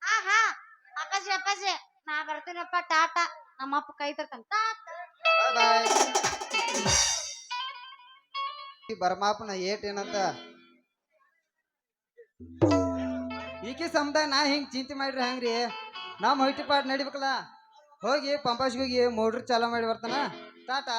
Speaker 1: ಆಹಾ ಅಪ್ಪಾಜಿ ಅಪ್ಪಾಜಿ ನಾ ಬರ್ತೀನಪ್ಪ ಟಾಟಾ ನಮ್ಮಪ್ಪ ಕೈ ತರ್ತಾನ
Speaker 2: ಬಾಯ್ ಈ ಬರ್ಮಾಪನ ಏಟ್ ಏನಂತ ಈಕಿ ಸಮುದಾಯ ನಾ ಹಿಂಗ್ ಚಿಂತೆ ಮಾಡ್ರಿ ಹಂಗ್ರಿ ನಮ್ಮ ಹೊಯ್ಟಿ ಪಾಟ್ ನಡಿಬೇಕಲ್ಲ ಹೋಗಿ ಪಂಪಾಸ್ಗೆ ಹೋಗಿ ಮೋಟ್ರ್ ಚಾಲೂ ಮಾಡಿ ಬರ್ತಾನ ಟಾಟಾ